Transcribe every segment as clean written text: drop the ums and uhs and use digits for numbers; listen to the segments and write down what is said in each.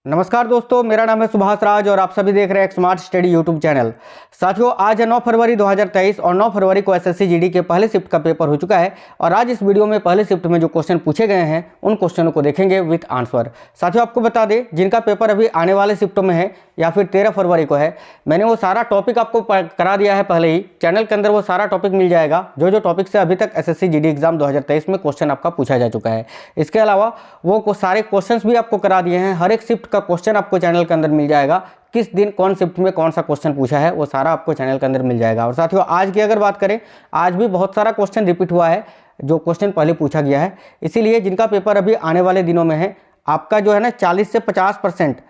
नमस्कार दोस्तों, मेरा नाम है सुभाष राज और आप सभी देख रहे हैं एक स्मार्ट स्टडी यूट्यूब चैनल। साथियों, आज है 9 फरवरी 2023 और 9 फरवरी को एसएससी जीडी के पहले शिफ्ट का पेपर हो चुका है। और आज इस वीडियो में पहले शिफ्ट में जो क्वेश्चन पूछे गए हैं उन क्वेश्चनों को देखेंगे विथ आंसर। साथियों, आपको बता दें जिनका पेपर अभी आने वाले शिफ्टों में है या फिर 13 फरवरी को है, मैंने वो सारा टॉपिक आपको करा दिया है पहले ही। चैनल के अंदर वो सारा टॉपिक मिल जाएगा जो टॉपिक से अभी तक एसएससी जीडी एग्जाम 2023 में क्वेश्चन आपका पूछा जा चुका है। इसके अलावा वो सारे क्वेश्चन भी आपको करा दिए हैं। हर एक शिफ्ट का क्वेश्चन आपको चैनल के अंदर मिल जाएगा, किस दिन कौन शिफ्ट में कौन सा क्वेश्चन पूछा है वो सारा आपको चैनल के अंदर मिल जाएगा। और साथियों, आज की अगर बात करें, आज भी बहुत सारा क्वेश्चन रिपीट हुआ है जो क्वेश्चन पहले पूछा गया है। इसीलिए जिनका पेपर अभी आने वाले दिनों में है, आपका जो है ना 40 से 50%,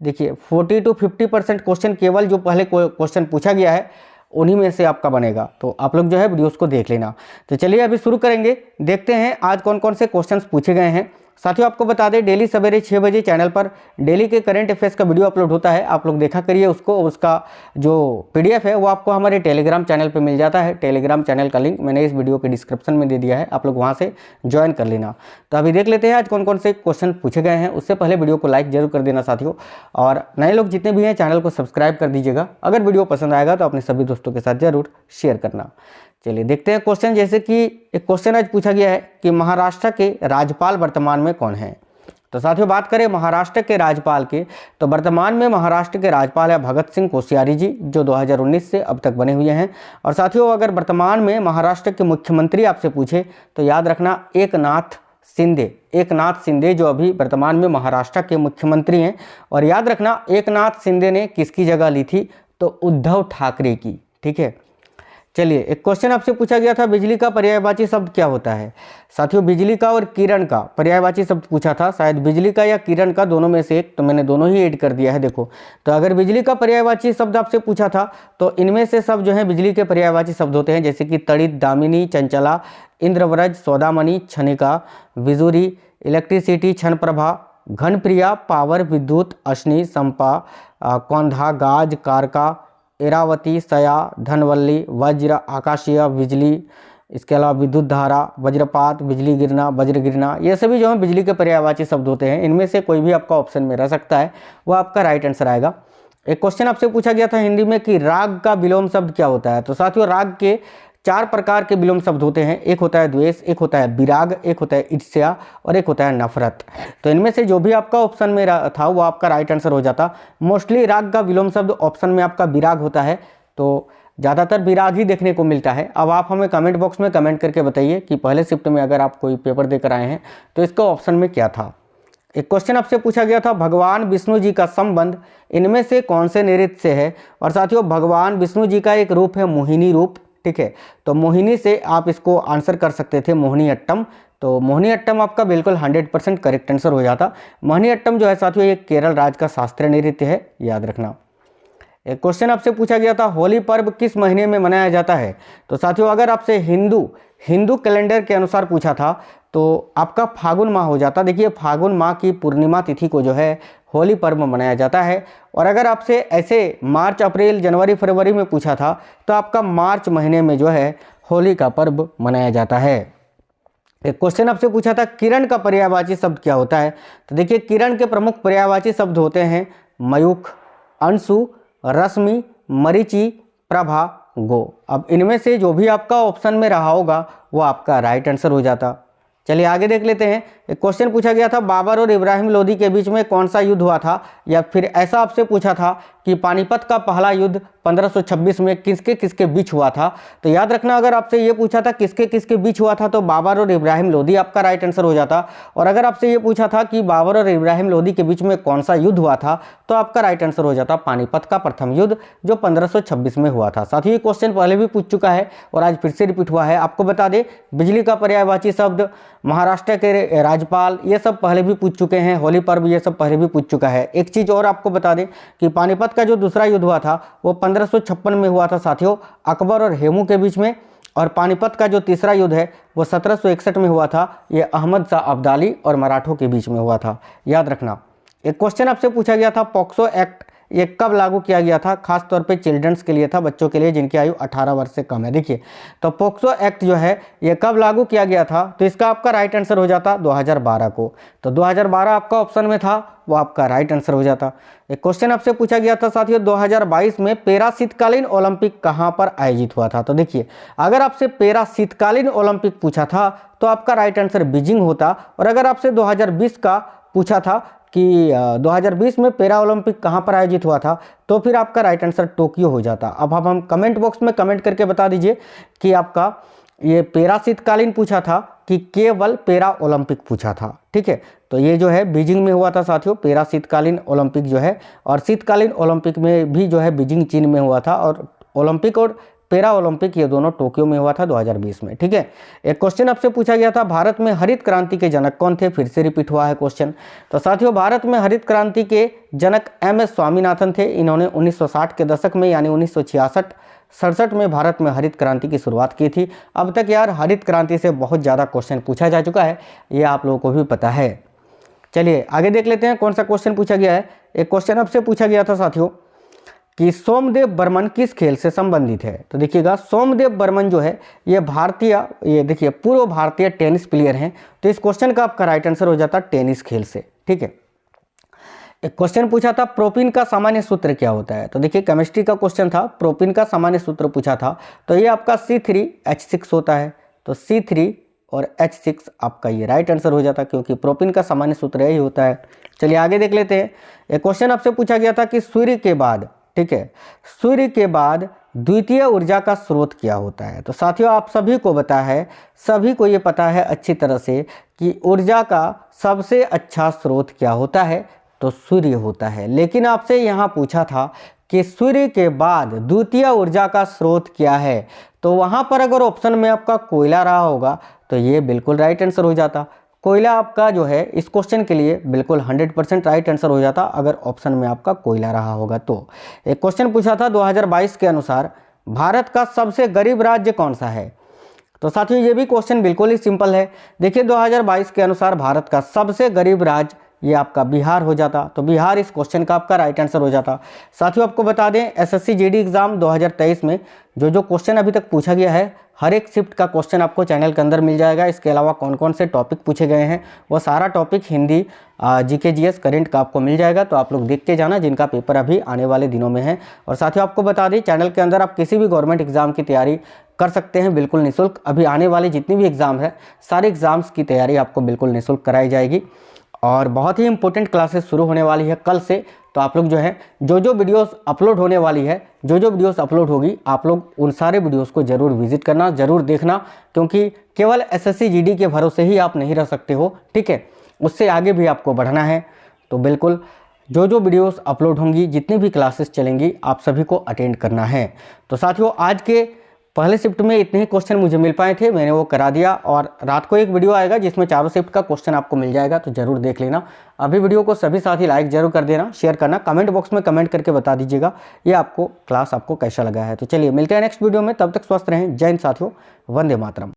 देखिए 40 to 50% क्वेश्चन केवल जो पहले क्वेश्चन पूछा गया है उन्हीं में से आपका बनेगा। तो आप लोग जो है वीडियोस को देख लेना। तो चलिए अभी शुरू करेंगे, देखते हैं आज कौन कौन से क्वेश्चंस पूछे गए हैं। साथियों, आपको बता दें डेली सवेरे 6 बजे चैनल पर डेली के करंट अफेयर्स का वीडियो अपलोड होता है। आप लोग देखा करिए उसको। उसका जो पीडीएफ है वो आपको हमारे टेलीग्राम चैनल पे मिल जाता है। टेलीग्राम चैनल का लिंक मैंने इस वीडियो के डिस्क्रिप्शन में दे दिया है, आप लोग वहाँ से ज्वाइन कर लेना। तो अभी देख लेते हैं आज कौन कौन से क्वेश्चन पूछे गए हैं। उससे पहले वीडियो को लाइक जरूर कर देना साथियों, और नए लोग जितने भी हैं चैनल को सब्सक्राइब कर दीजिएगा। अगर वीडियो पसंद आएगा तो अपने सभी दोस्तों के साथ जरूर शेयर करना। चलिए देखते हैं क्वेश्चन। जैसे कि एक क्वेश्चन आज पूछा गया है कि महाराष्ट्र के राज्यपाल वर्तमान में कौन है। तो साथियों, बात करें महाराष्ट्र के राज्यपाल के, तो वर्तमान में महाराष्ट्र के राज्यपाल है भगत सिंह कोश्यारी जी, जो 2019 से अब तक बने हुए हैं। और साथियों, अगर वर्तमान में महाराष्ट्र के मुख्यमंत्री आपसे पूछे तो याद रखना एकनाथ शिंदे जो अभी वर्तमान में महाराष्ट्र के मुख्यमंत्री हैं। और याद रखना एकनाथ शिंदे ने किसकी जगह ली थी, तो उद्धव ठाकरे की। ठीक है, चलिए एक क्वेश्चन आपसे पूछा गया था, बिजली का पर्यायवाची शब्द क्या होता है। साथियों, बिजली का और किरण का पर्यायवाची शब्द पूछा था, शायद बिजली का या किरण का, दोनों में से एक, तो मैंने दोनों ही ऐड कर दिया है। देखो, तो अगर बिजली का पर्यायवाची शब्द आपसे पूछा था तो इनमें से सब जो है बिजली के पर्यायवाची शब्द होते हैं, जैसे कि तड़ित, दामिनी, चंचला, इंद्रव्रज, सौदामणि, क्षणिका, विजुरी, इलेक्ट्रिसिटी, क्षण प्रभा, घनप्रिया, पावर, विद्युत, अश्नि, संपा, कौंधा, गाज, कारका, एरावती, सया, धनवल्ली, वज्र, आकाशीय बिजली, इसके अलावा विद्युत धारा, वज्रपात, बिजली गिरना, वज्र गिरना, ये सभी जो है बिजली के पर्यायवाची शब्द होते हैं। इनमें से कोई भी आपका ऑप्शन में रह सकता है, वो आपका राइट आंसर आएगा। एक क्वेश्चन आपसे पूछा गया था हिंदी में कि राग का विलोम शब्द क्या होता है। तो साथियों, राग के 4 प्रकार के विलोम शब्द होते हैं। एक होता है द्वेष, एक होता है विराग, एक होता है ईर्ष्या और एक होता है नफरत। तो इनमें से जो भी आपका ऑप्शन में था वो आपका राइट आंसर हो जाता। मोस्टली राग का विलोम शब्द ऑप्शन में आपका विराग होता है, तो ज़्यादातर विराग ही देखने को मिलता है। अब आप हमें कमेंट बॉक्स में कमेंट करके बताइए कि पहले शिफ्ट में अगर आप कोई पेपर देकर आए हैं तो इसका ऑप्शन में क्या था। एक क्वेश्चन आपसे पूछा गया था, भगवान विष्णु जी का संबंध इनमें से कौन से नृत्य से है। और साथियों, भगवान विष्णु जी का एक रूप है मोहिनी रूप। ठीक है, तो मोहिनी से आप इसको आंसर कर सकते थे मोहिनी अट्टम। तो मोहिनी अट्टम आपका बिल्कुल 100% करेक्ट आंसर हो जाता। मोहिनी अट्टम जो है साथियों ये केरल राज्य का शास्त्रीय नृत्य है, याद रखना। एक क्वेश्चन आपसे पूछा गया था, होली पर्व किस महीने में मनाया जाता है। तो साथियों, अगर आपसे हिंदू कैलेंडर के अनुसार पूछा था तो आपका फागुन माह हो जाता। देखिए, फागुन माह की पूर्णिमा तिथि को जो है होली पर्व मनाया जाता है। और अगर आपसे ऐसे मार्च, अप्रैल, जनवरी, फरवरी में पूछा था तो आपका मार्च महीने में जो है होली का पर्व मनाया जाता है। एक क्वेश्चन आपसे पूछा था, किरण का पर्यायवाची शब्द क्या होता है। तो देखिए, किरण के प्रमुख पर्यायवाची शब्द होते हैं मयूख, अंशु, रश्मि, मरीचि, प्रभा, गो। अब इनमें से जो भी आपका ऑप्शन में रहा होगा वो आपका राइट आंसर हो जाता। चलिए आगे देख लेते हैं। एक क्वेश्चन पूछा गया था, बाबर और इब्राहिम लोदी के बीच में कौन सा युद्ध हुआ था। या फिर ऐसा आपसे पूछा था कि पानीपत का पहला युद्ध 1526 में किसके किसके बीच हुआ था। तो याद रखना, अगर आपसे ये पूछा था किसके किसके बीच हुआ था तो बाबर और इब्राहिम लोदी आपका राइट आंसर हो जाता। और अगर आपसे ये पूछा था कि बाबर और इब्राहिम लोदी के बीच में कौन सा युद्ध हुआ था तो आपका राइट आंसर हो जाता पानीपत का प्रथम युद्ध, जो 1526 में हुआ था। साथ ही ये क्वेश्चन पहले भी पूछ चुका है और आज फिर से रिपीट हुआ है। आपको बता दें, बिजली का पर्यायवाची शब्द, महाराष्ट्र के राज्यपाल, ये सब पहले भी पूछ चुके हैं। होली पर्व ये सब पहले भी पूछ चुका है। एक चीज़ और आपको बता दें कि पानीपत का जो दूसरा युद्ध हुआ था वो 1556 में हुआ था साथियों, अकबर और हेमू के बीच में। और पानीपत का जो तीसरा युद्ध है वो 1761 में हुआ था, ये अहमद शाह अब्दाली और मराठों के बीच में हुआ था, याद रखना। एक क्वेश्चन आपसे पूछा गया था, पॉक्सो एक्ट ये कब लागू किया गया था? खास तौर पे चिल्ड्रंस के लिए था, बच्चों के लिए जिनकी आयु 18 वर्ष से कम है। देखिए, तो पोक्सो एक्ट जो है ये कब लागू किया गया था? तो इसका आपका राइट आंसर हो जाता 2012 को। तो 2012 आपका ऑप्शन में था, वो आपका राइट आंसर हो जाता। एक क्वेश्चन आपसे पूछा गया था साथियों, 2022 में पैरा शीतकालीन ओलंपिक कहां पर आयोजित हुआ था? तो देखिए, अगर आपसे पैरा शीतकालीन ओलंपिक पूछा था तो आपका राइट आंसर बीजिंग होता, और अगर आपसे 2020 का पूछा था कि 2020 में पैरा ओलंपिक कहां पर आयोजित हुआ था, तो फिर आपका राइट आंसर टोक्यो हो जाता। अब हम कमेंट बॉक्स में कमेंट करके बता दीजिए कि आपका ये पैरा शीतकालीन पूछा था कि केवल पैरा ओलंपिक पूछा था। ठीक है, तो ये जो है बीजिंग में हुआ था साथियों, पैरा शीतकालीन ओलंपिक जो है, और शीतकालीन ओलंपिक में भी जो है बीजिंग चीन में हुआ था, और ओलंपिक और पैरा ओलंपिक ये दोनों टोक्यो में हुआ था 2020 में। ठीक है, एक क्वेश्चन आपसे पूछा गया था, भारत में हरित क्रांति के जनक कौन थे? फिर से रिपीट हुआ है क्वेश्चन। तो साथियों, भारत में हरित क्रांति के जनक MS स्वामीनाथन थे। इन्होंने 1960 के दशक में यानी 1966-67 में भारत में हरित क्रांति की शुरुआत की थी। अब तक यार हरित क्रांति से बहुत ज़्यादा क्वेश्चन पूछा जा चुका है, ये आप लोगों को भी पता है। चलिए आगे देख लेते हैं कौन सा क्वेश्चन पूछा गया है। एक क्वेश्चन आपसे पूछा गया था साथियों कि सोमदेव बर्मन किस खेल से संबंधित है? तो देखिएगा, सोमदेव बर्मन जो है ये देखिए पूर्व भारतीय टेनिस प्लेयर हैं। तो इस क्वेश्चन का आपका राइट आंसर हो जाता टेनिस खेल से। ठीक है, एक क्वेश्चन पूछा था, प्रोपीन का सामान्य सूत्र क्या होता है? तो देखिए, केमिस्ट्री का क्वेश्चन था, प्रोपीन का सामान्य सूत्र पूछा था, तो ये आपका C3H6 होता है। तो C3 और H6 आपका ये राइट आंसर हो जाता, क्योंकि प्रोपीन का सामान्य सूत्र यही होता है। चलिए आगे देख लेते हैं। एक क्वेश्चन आपसे पूछा गया था कि सूर्य के बाद, ठीक है, सूर्य के बाद द्वितीय ऊर्जा का स्रोत क्या होता है? तो साथियों, आप सभी को पता है, सभी को ये पता है अच्छी तरह से कि ऊर्जा का सबसे अच्छा स्रोत क्या होता है? तो सूर्य होता है। लेकिन आपसे यहाँ पूछा था कि सूर्य के बाद द्वितीय ऊर्जा का स्रोत क्या है, तो वहाँ पर अगर ऑप्शन में आपका कोयला रहा होगा तो ये बिल्कुल राइट आंसर हो जाता। कोयला आपका जो है इस क्वेश्चन के लिए बिल्कुल 100% राइट आंसर हो जाता अगर ऑप्शन में आपका कोयला रहा होगा तो। एक क्वेश्चन पूछा था 2022 के अनुसार भारत का सबसे गरीब राज्य कौन सा है? तो साथियों, ये भी क्वेश्चन बिल्कुल ही सिंपल है। देखिए, 2022 के अनुसार भारत का सबसे गरीब राज्य ये आपका बिहार हो जाता। तो बिहार इस क्वेश्चन का आपका राइट आंसर हो जाता। साथियों, आपको बता दें, SSC GD एग्जाम 2023 में जो क्वेश्चन अभी तक पूछा गया है, हर एक शिफ्ट का क्वेश्चन आपको चैनल के अंदर मिल जाएगा। इसके अलावा कौन कौन से टॉपिक पूछे गए हैं वो सारा topic Hindi, GK GS current का आपको मिल जाएगा। तो आप लोग देख के जाना, जिनका पेपर अभी आने वाले दिनों में है। और साथियों, आपको बता दें, चैनल के अंदर आप किसी भी गवर्नमेंट एग्जाम की तैयारी कर सकते हैं बिल्कुल निःशुल्क। अभी आने वाले जितनी भी एग्जाम है, सारे एग्जाम्स की तैयारी आपको बिल्कुल निःशुल्क कराई जाएगी। और बहुत ही इंपॉर्टेंट क्लासेस शुरू होने वाली है कल से। तो आप लोग जो है जो वीडियोस अपलोड होने वाली है, जो वीडियोस अपलोड होगी, आप लोग उन सारे वीडियोस को ज़रूर विजिट करना, ज़रूर देखना, क्योंकि केवल SSC GD के भरोसे ही आप नहीं रह सकते हो। ठीक है, उससे आगे भी आपको बढ़ना है। तो बिल्कुल जो वीडियोस अपलोड होंगी, जितनी भी क्लासेस चलेंगी, आप सभी को अटेंड करना है। तो साथियों, आज के पहले शिफ्ट में इतने ही क्वेश्चन मुझे मिल पाए थे, मैंने वो करा दिया। और रात को एक वीडियो आएगा जिसमें चारों शिफ्ट का क्वेश्चन आपको मिल जाएगा, तो जरूर देख लेना। अभी वीडियो को सभी साथी लाइक जरूर कर देना, शेयर करना, कमेंट बॉक्स में कमेंट करके बता दीजिएगा ये आपको क्लास आपको कैसा लगा है। तो चलिए मिलते हैं नेक्स्ट वीडियो में, तब तक स्वस्थ रहें। जय हिंद साथियों, वंदे मातरम।